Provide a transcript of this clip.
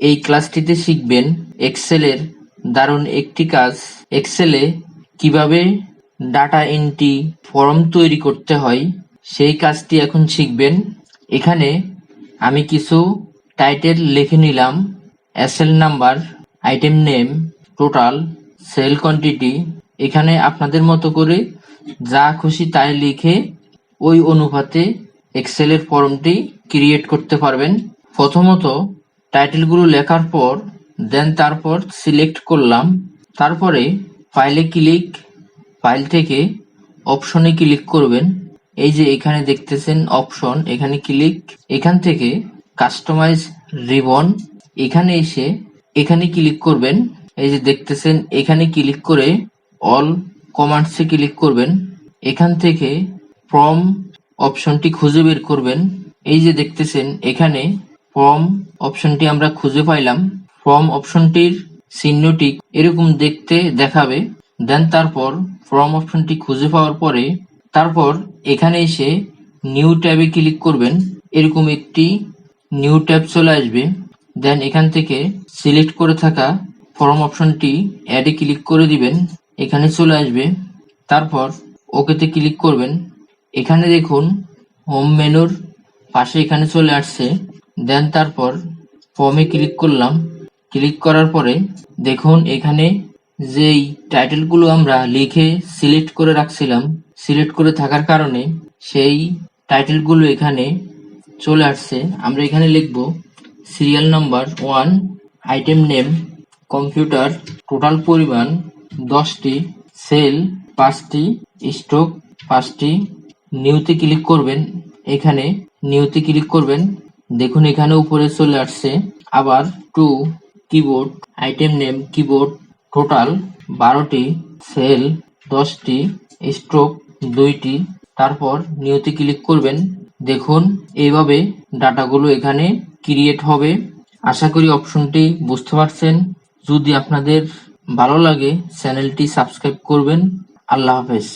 এই ক্লাসটিতে শিখবেন এক্সেলের দারুণ একটি কাজ। এক্সেলে কিভাবে ডাটা এন্ট্রি ফর্ম তৈরি করতে হয় সেই কাজটি এখন শিখবেন। এখানে আমি কিছু টাইটেল লিখে নিলাম, SL number, item name, total, sale quantity. এখানে আপনাদের মতো করে যা খুশি তাই লিখে ওই অনুপাতে এক্সেলের ফর্মটি ক্রিয়েট করতে পারবেন। প্রথমত টাইটেলগুলো লেখার পর তারপর সিলেক্ট করলাম, তারপরে ফাইল থেকে অপশনে ক্লিক করবেন। এই যে এখানে দেখতেছেন অপশন, এখানে ক্লিক, এখান থেকে কাস্টমাইজ রিবন, এখানে এসে এখানে ক্লিক করবেন। এই যে দেখতেছেন এখানে ক্লিক করে অল কমান্ডসে ক্লিক করবেন। এখান থেকে ফর্ম অপশনটি খুঁজে বের করবেন। এই যে দেখতেছেন এখানে ফর্ম অপশনটি আমরা খুঁজে পাইলাম। ফর্ম অপশনটির চিহ্নটি এরকম দেখতে দেখাবে। তারপর ফর্ম অপশনটি খুঁজে পাওয়ার পরে তারপর এখানে এসে নিউ ট্যাবে ক্লিক করবেন। এরকম একটি নিউ ট্যাব চলে আসবে। এখান থেকে সিলেক্ট করে থাকা ফর্ম অপশনটি অ্যাডে ক্লিক করে দিবেন, এখানে চলে আসবে। তারপর ওকেতে ক্লিক করবেন। এখানে দেখুন হোম মেনুর পাশে এখানে চলে আসছে। তারপর ফর্মে ক্লিক করলাম। ক্লিক করার পরে দেখুন এখানে যেই টাইটেলগুলো আমরা লিখে সিলেক্ট করে রাখছিলাম, সিলেক্ট করে থাকার কারণে সেই টাইটেলগুলো এখানে চলে আসছে। আমরা এখানে লিখব serial number 1, item name computer, total পরিমাণ 10টি, সেল 5টি, স্টক 5টি। নিউতে ক্লিক করবেন, এখানে নিউতে ক্লিক করবেন। দেখুন এখানে উপরে চলে আসছে। আবার 2, keyboard, item name keyboard, total 12টি, সেল 10টি, স্টক 2টি। তারপর নিউতে ক্লিক করবেন। দেখুন এইভাবে ডাটাগুলো এখানে ক্রিয়েট হবে। আশা করি অপশনটি বুঝতে পারছেন। যদি আপনাদের ভালো লাগে চ্যানেলটি সাবস্ক্রাইব করবেন। আল্লাহ হাফেজ।